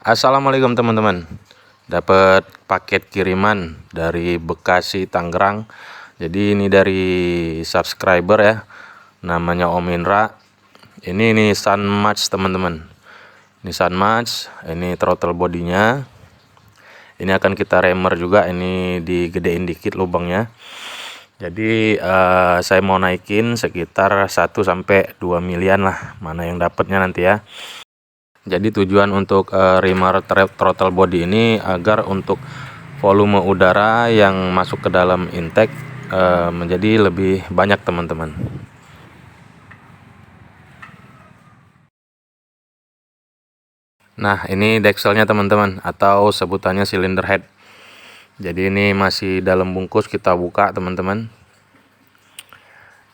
Assalamualaikum teman-teman. Dapat paket kiriman dari Bekasi Tangerang. Jadi ini dari subscriber ya. Namanya Om Indra. Ini Nissan March teman-teman. Nissan March, ini throttle bodinya. Ini akan kita remer juga, ini digedein dikit lubangnya. Jadi saya mau naikin sekitar 1-2 milian lah, mana yang dapatnya nanti ya. Jadi tujuan untuk remer throttle body ini agar untuk volume udara yang masuk ke dalam intake menjadi lebih banyak teman-teman. Nah, ini dekselnya teman-teman, atau sebutannya cylinder head. Jadi ini masih dalam bungkus, kita buka teman-teman.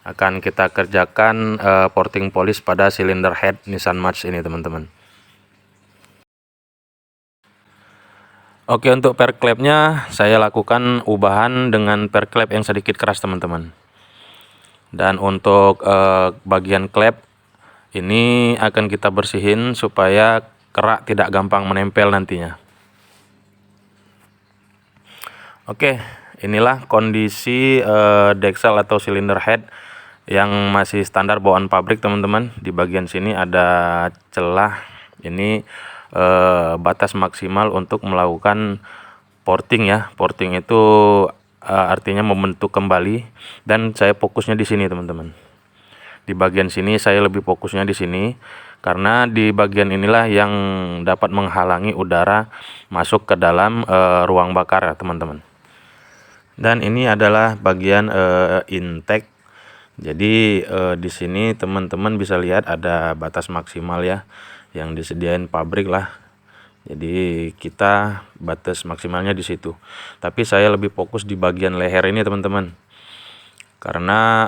Akan kita kerjakan porting polish pada cylinder head Nissan March ini teman-teman. Oke, untuk per klepnya saya lakukan ubahan dengan per klep yang sedikit keras teman-teman. Dan untuk bagian klep ini akan kita bersihin supaya kerak tidak gampang menempel nantinya. Oke, inilah kondisi deksel atau cylinder head yang masih standar bawaan pabrik teman-teman. Di bagian sini ada celah, ini batas maksimal untuk melakukan porting ya. Porting itu artinya membentuk kembali, dan saya fokusnya di sini teman-teman. Di bagian sini saya lebih fokusnya di sini karena di bagian inilah yang dapat menghalangi udara masuk ke dalam ruang bakar ya teman-teman. Dan ini adalah bagian intake. Jadi di sini teman-teman bisa lihat ada batas maksimal ya yang disediain pabrik lah. Jadi kita batas maksimalnya di situ. Tapi saya lebih fokus di bagian leher ini teman-teman. Karena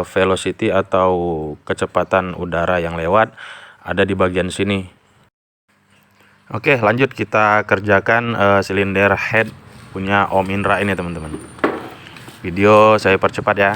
velocity atau kecepatan udara yang lewat ada di bagian sini. Oke, lanjut kita kerjakan silinder head punya Om Indra ini teman-teman. Video saya percepat ya.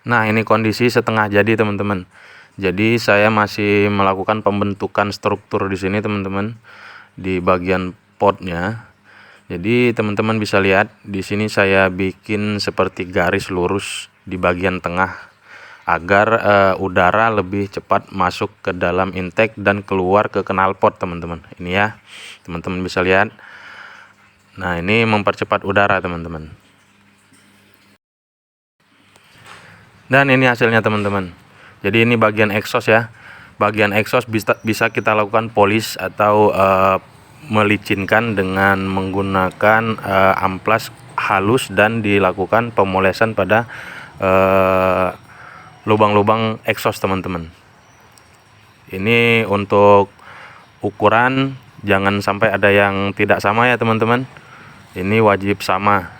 Nah, ini kondisi setengah jadi teman-teman. Jadi saya masih melakukan pembentukan struktur di sini teman-teman, di bagian potnya. Jadi teman-teman bisa lihat di sini saya bikin seperti garis lurus di bagian tengah agar udara lebih cepat masuk ke dalam intake dan keluar ke knalpot teman-teman. Ini ya, teman-teman bisa lihat. Nah, ini mempercepat udara teman-teman. Dan ini hasilnya teman-teman. Jadi ini bagian exhaust ya. Bagian exhaust bisa kita lakukan polish atau melicinkan dengan menggunakan amplas halus dan dilakukan pemolesan pada lubang-lubang exhaust teman-teman. Ini untuk ukuran jangan sampai ada yang tidak sama ya teman-teman. Ini wajib sama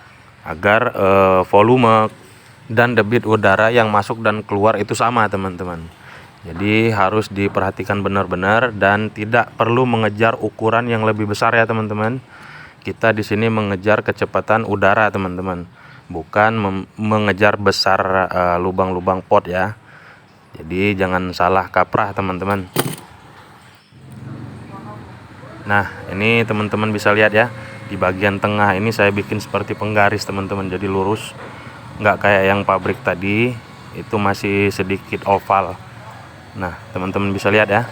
agar volume dan debit udara yang masuk dan keluar itu sama teman-teman. Jadi harus diperhatikan benar-benar dan tidak perlu mengejar ukuran yang lebih besar ya teman-teman. Kita di sini mengejar kecepatan udara teman-teman, bukan mengejar besar lubang-lubang pot ya. Jadi jangan salah kaprah teman-teman. Nah, ini teman-teman bisa lihat ya, di bagian tengah ini saya bikin seperti penggaris teman-teman, jadi lurus. Nggak kayak yang pabrik tadi, itu masih sedikit oval. Nah, teman-teman bisa lihat ya,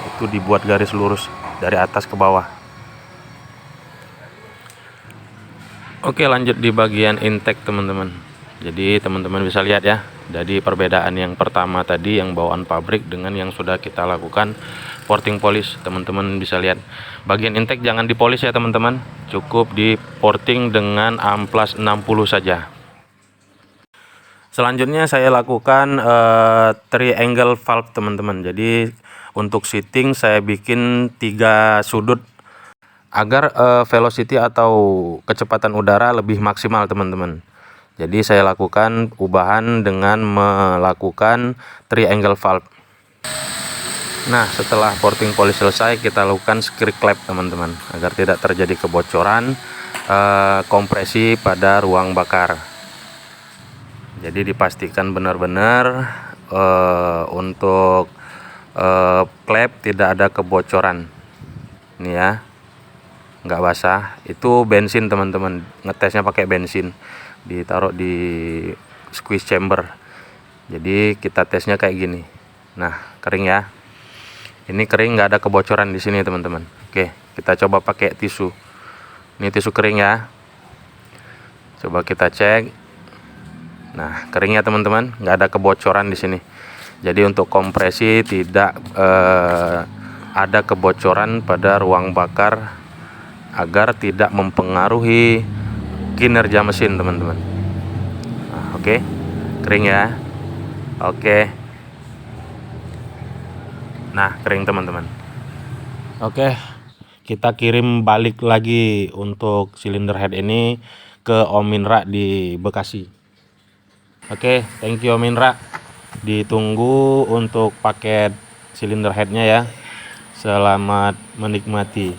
itu dibuat garis lurus dari atas ke bawah. Oke, lanjut di bagian intake teman-teman. Jadi teman-teman bisa lihat ya, Jadi perbedaan yang pertama tadi yang bawaan pabrik dengan yang sudah kita lakukan porting polish, teman-teman bisa lihat. Bagian intake jangan dipolis ya teman-teman, cukup di porting dengan amplas 60 saja. Selanjutnya saya lakukan triangle valve teman-teman. Jadi untuk seating saya bikin 3 sudut agar velocity atau kecepatan udara lebih maksimal teman-teman. Jadi saya lakukan ubahan dengan melakukan triangle valve. Nah, setelah porting polish selesai, kita lakukan screw clap teman-teman, agar tidak terjadi kebocoran kompresi pada ruang bakar. Jadi dipastikan benar-benar untuk klep tidak ada kebocoran. Ini ya, nggak basah. Itu bensin teman-teman, ngetesnya pakai bensin, ditaruh di squeeze chamber. Jadi kita tesnya kayak gini. Nah, kering ya. Ini kering, nggak ada kebocoran di sini teman-teman. Oke, kita coba pakai tisu. Ini tisu kering ya. Coba kita cek. Nah, kering ya teman-teman, nggak ada kebocoran di sini. Jadi untuk kompresi tidak ada kebocoran pada ruang bakar agar tidak mempengaruhi kinerja mesin teman-teman. Nah, oke, kering ya. Oke. Nah, kering teman-teman. Oke, kita kirim balik lagi untuk silinder head ini ke Om Indra di Bekasi. Oke, thank you Om Indra. Ditunggu untuk paket silinder headnya ya. Selamat menikmati.